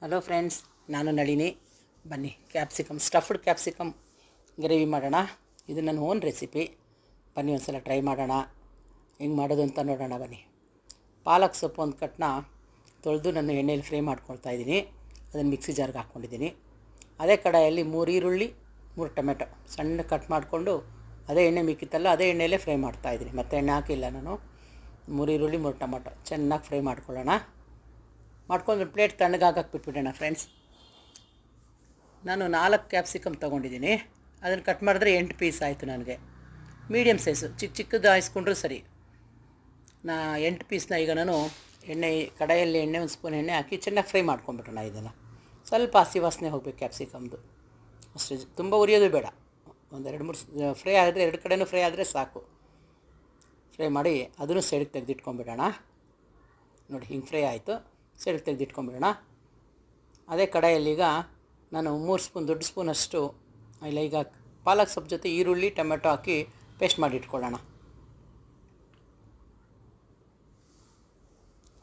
Hello friends, ನಾನು ನಳಿನಿ. ಬನ್ನಿ stuffed capsicum gravy ಮಾಡೋಣ. ಇದು ನನ್ನ ಓನ್ ರೆಸಿಪಿ. ಬನ್ನಿ ಒಂದು ಸಲ ಟ್ರೈ ಮಾಡೋಣ, ಹೆಂಗೆ ಮಾಡೋದು ಅಂತ ನೋಡೋಣ. ಬನ್ನಿ. ಪಾಲಕ್ ಸೊಪ್ಪು ಒಂದು ಕಟ್ನ ತೊಳೆದು ನಾನು ಎಣ್ಣೆಯಲ್ಲಿ ಫ್ರೈ ಮಾಡ್ಕೊಳ್ತಾಯಿದ್ದೀನಿ. ಅದನ್ನು ಮಿಕ್ಸಿ ಜಾರ್ಗೆ ಹಾಕ್ಕೊಂಡಿದ್ದೀನಿ. ಅದೇ ಕಡಾಯಲ್ಲಿ 3 ಈರುಳ್ಳಿ 3 ಟೊಮೆಟೊ ಸಣ್ಣ ಕಟ್ ಮಾಡಿಕೊಂಡು ಅದೇ ಎಣ್ಣೆ ಮಿಕ್ಕಿತ್ತಲ್ಲ ಅದೇ ಎಣ್ಣೆಯಲ್ಲೇ ಫ್ರೈ ಮಾಡ್ತಾಯಿದ್ದೀನಿ. ಮತ್ತು ಎಣ್ಣೆ ಹಾಕಿಲ್ಲ ನಾನು. 3 ಈರುಳ್ಳಿ 3 ಟೊಮೆಟೊ ಚೆನ್ನಾಗಿ ಫ್ರೈ ಮಾಡ್ಕೊಳ್ಳೋಣ. ಮಾಡ್ಕೊಂಡು ಪ್ಲೇಟ್ ತಣ್ಣಗಾಗಕ್ಕೆ ಬಿಟ್ಬಿಡೋಣ ಫ್ರೆಂಡ್ಸ್. ನಾನು 4 ಕ್ಯಾಪ್ಸಿಕಮ್ ತೊಗೊಂಡಿದ್ದೀನಿ. ಅದನ್ನು ಕಟ್ ಮಾಡಿದ್ರೆ 8 ಪೀಸ್ ಆಯಿತು ನನಗೆ. ಮೀಡಿಯಮ್ ಸೈಜು ಚಿಕ್ಕದು ಹಾಯಿಸ್ಕೊಂಡ್ರೂ ಸರಿ. 8 ಪೀಸ್ನ ಈಗ ನಾನು ಕಡಾಯಲ್ಲಿ ಒಂದು ಸ್ಪೂನ್ ಎಣ್ಣೆ ಹಾಕಿ ಚೆನ್ನಾಗಿ ಫ್ರೈ ಮಾಡ್ಕೊಂಬಿಡೋಣ. ಇದನ್ನು ಸ್ವಲ್ಪ ಹಸಿ ವಾಸನೆ ಹೋಗಬೇಕು ಕ್ಯಾಪ್ಸಿಕಮ್ದು. ಅಷ್ಟೇ, ತುಂಬ ಉರಿಯೋದು ಬೇಡ. ಒಂದು 2-3 ಫ್ರೈ ಆದರೆ 2 ಕಡೆಯೂ ಫ್ರೈ ಆದರೆ ಸಾಕು. ಫ್ರೈ ಮಾಡಿ ಅದನ್ನು ಸೈಡಿಗೆ ತೆಗೆದಿಟ್ಕೊಂಬಿಡೋಣ. ನೋಡಿ, ಹಿಂಗೆ ಫ್ರೈ ಆಯಿತು. ಸೈಡಿಗೆ ತೆಗೆದಿಟ್ಕೊಂಬಿಡೋಣ. ಅದೇ ಕಡಾಯಲ್ಲಿ ಈಗ ನಾನು 3 ದೊಡ್ಡ ಸ್ಪೂನಷ್ಟು ಈಗ ಪಾಲಕ್ ಸೊಪ್ಪು ಜೊತೆ ಈರುಳ್ಳಿ ಟೊಮೆಟೊ ಹಾಕಿ ಪೇಸ್ಟ್ ಮಾಡಿ ಇಟ್ಕೊಳ್ಳೋಣ.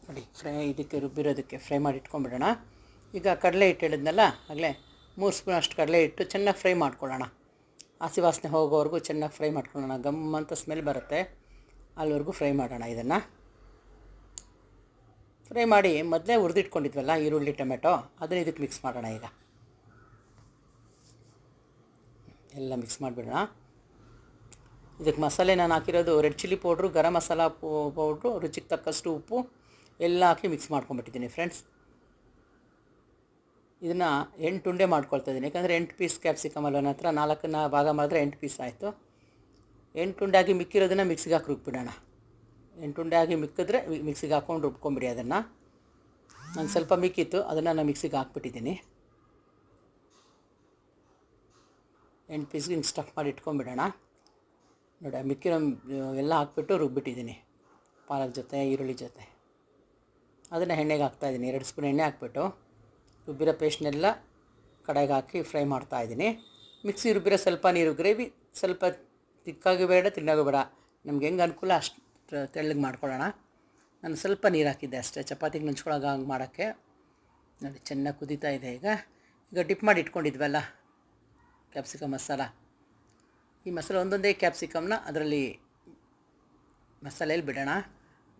ನೋಡಿ, ಇದಕ್ಕೆ ರುಬ್ಬಿರೋದಕ್ಕೆ ಫ್ರೈ ಮಾಡಿ ಇಟ್ಕೊಂಬಿಡೋಣ. ಈಗ ಕಡಲೆ ಹಿಟ್ಟು ಹೇಳಿದ್ನಲ್ಲ ಆಗಲೇ 3 ಸ್ಪೂನಷ್ಟು ಕಡಲೆ ಹಿಟ್ಟು ಚೆನ್ನಾಗಿ ಫ್ರೈ ಮಾಡ್ಕೊಳ್ಳೋಣ. ಹಸಿ ವಾಸನೆ ಹೋಗೋವರೆಗೂ ಚೆನ್ನಾಗಿ ಫ್ರೈ ಮಾಡ್ಕೊಳ್ಳೋಣ. ಗಮ್ ಅಂತ ಸ್ಮೆಲ್ ಬರುತ್ತೆ, ಅಲ್ಲಿವರೆಗೂ ಫ್ರೈ ಮಾಡೋಣ. ಇದನ್ನು ಫ್ರೈ ಮಾಡಿ ಮೊದಲೇ ಹುರಿದಿಟ್ಕೊಂಡಿದ್ವಲ್ಲ ಈರುಳ್ಳಿ ಟೊಮೆಟೊ, ಅದನ್ನು ಇದಕ್ಕೆ ಮಿಕ್ಸ್ ಮಾಡೋಣ. ಈಗ ಎಲ್ಲ ಮಿಕ್ಸ್ ಮಾಡಿಬಿಡೋಣ. ಇದಕ್ಕೆ ಮಸಾಲೆ ನಾನು ಹಾಕಿರೋದು red chilli powder, garam masala powder, ರುಚಿಗೆ ತಕ್ಕಷ್ಟು ಉಪ್ಪು ಎಲ್ಲ ಹಾಕಿ ಮಿಕ್ಸ್ ಮಾಡ್ಕೊಂಬಿಟ್ಟಿದ್ದೀನಿ ಫ್ರೆಂಡ್ಸ್. ಇದನ್ನು 8 ಉಂಡೆ ಮಾಡ್ಕೊಳ್ತಾಯಿದ್ದೀನಿ. ಯಾಕಂದರೆ 8 ಪೀಸ್ ಕ್ಯಾಪ್ಸಿಕಮ್ ಅಲ್ಲ, ನನ್ನ ಹತ್ರ 4ನ ಭಾಗ ಮಾಡಿದ್ರೆ 8 ಪೀಸ್ ಆಯಿತು. 8 ಉಂಡೆ ಆಗಿ ಮಿಕ್ಕಿರೋದನ್ನು ಮಿಕ್ಸಿಗೆ ಹಾಕಿ ರುಬ್ಬಿಡೋಣ. 8 ಉಂಡೆ ಆಗಿ ಮಿಕ್ಕಿದ್ರೆ ಮಿಕ್ಸಿಗೆ ಹಾಕ್ಕೊಂಡು ರುಬ್ಕೊಂಬಿಡಿ. ಅದನ್ನು ನಾನು ಸ್ವಲ್ಪ ಮಿಕ್ಕಿತ್ತು, ಅದನ್ನು ನಾನು ಮಿಕ್ಸಿಗೆ ಹಾಕ್ಬಿಟ್ಟಿದ್ದೀನಿ. 8 ಪೀಸ್ಗೆ ಹಿಂಗೆ ಸ್ಟಫ್ ಮಾಡಿ ಇಟ್ಕೊಂಬಿಡೋಣ. ನೋಡಿ, ಮಿಕ್ಕಿರೋ ಎಲ್ಲ ಹಾಕ್ಬಿಟ್ಟು ರುಬ್ಬಿಟ್ಟಿದ್ದೀನಿ ಪಾಲಕ್ ಜೊತೆ ಈರುಳ್ಳಿ ಜೊತೆ. ಅದನ್ನು ಎಣ್ಣೆಗೆ ಹಾಕ್ತಾಯಿದ್ದೀನಿ. 2 ಸ್ಪೂನ್ ಎಣ್ಣೆ ಹಾಕ್ಬಿಟ್ಟು ರುಬ್ಬಿರೋ ಪೇಸ್ಟ್ನೆಲ್ಲ ಕಡೆಗೆ ಹಾಕಿ ಫ್ರೈ ಮಾಡ್ತಾಯಿದ್ದೀನಿ. ಮಿಕ್ಸಿ ರುಬ್ಬಿರೋ ಸ್ವಲ್ಪ ನೀರು, ಗ್ರೇವಿ ಸ್ವಲ್ಪ ತಿಕ್ಕಾಗಿ ಬೇಡ ತಿನ್ನಾಗೂ ಬೇಡ, ನಮ್ಗೆ ಹೆಂಗೆ ಅನುಕೂಲ ಅಷ್ಟು ತೆಳ್ಳಗೆ ಮಾಡ್ಕೊಳ್ಳೋಣ. ನಾನು ಸ್ವಲ್ಪ ನೀರು ಹಾಕಿದ್ದೆ ಅಷ್ಟೇ, ಚಪಾತಿಗೆ ನಂಚ್ಕೊಳಗ ಹಂಗೆ ಮಾಡೋಕ್ಕೆ. ನೋಡಿ, ಚೆನ್ನಾಗಿ ಕುದೀತಾ ಇದೆ. ಈಗ ಡಿಪ್ ಮಾಡಿ ಇಟ್ಕೊಂಡಿದ್ವಲ್ಲ ಕ್ಯಾಪ್ಸಿಕಮ್ ಮಸಾಲ, ಈ ಮಸಾಲೆ ಒಂದೊಂದೇ ಕ್ಯಾಪ್ಸಿಕಮ್ನ ಅದರಲ್ಲಿ ಮಸಾಲೆಯಲ್ಲಿ ಬಿಡೋಣ.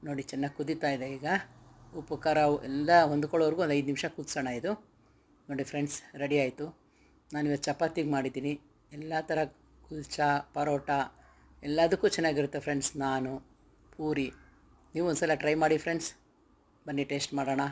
ನೋಡಿ, ಚೆನ್ನಾಗಿ ಕುದೀತಾ ಇದೆ. ಈಗ ಉಪ್ಪು ಖಾರ ಎಲ್ಲ ಹೊಂದ್ಕೊಳ್ಳೋವರೆಗೂ ಒಂದು 5 ನಿಮಿಷ ಕುದಿಸೋಣ. ಇದು ನೋಡಿ ಫ್ರೆಂಡ್ಸ್, ರೆಡಿ ಆಯಿತು. ನಾನಿವತ್ತು ಚಪಾತಿಗೆ ಮಾಡಿದ್ದೀನಿ. ಎಲ್ಲ ಥರ ಕುಲ್ಚಾ ಪರೋಟ ಎಲ್ಲದಕ್ಕೂ ಚೆನ್ನಾಗಿರುತ್ತೆ ಫ್ರೆಂಡ್ಸ್. ನಾನು ಪೂರಿ, ನೀವು ಒಂದು ಸಲ ಟ್ರೈ ಮಾಡಿ ಫ್ರೆಂಡ್ಸ್. ಬನ್ನಿ ಟೇಸ್ಟ್ ಮಾಡೋಣ.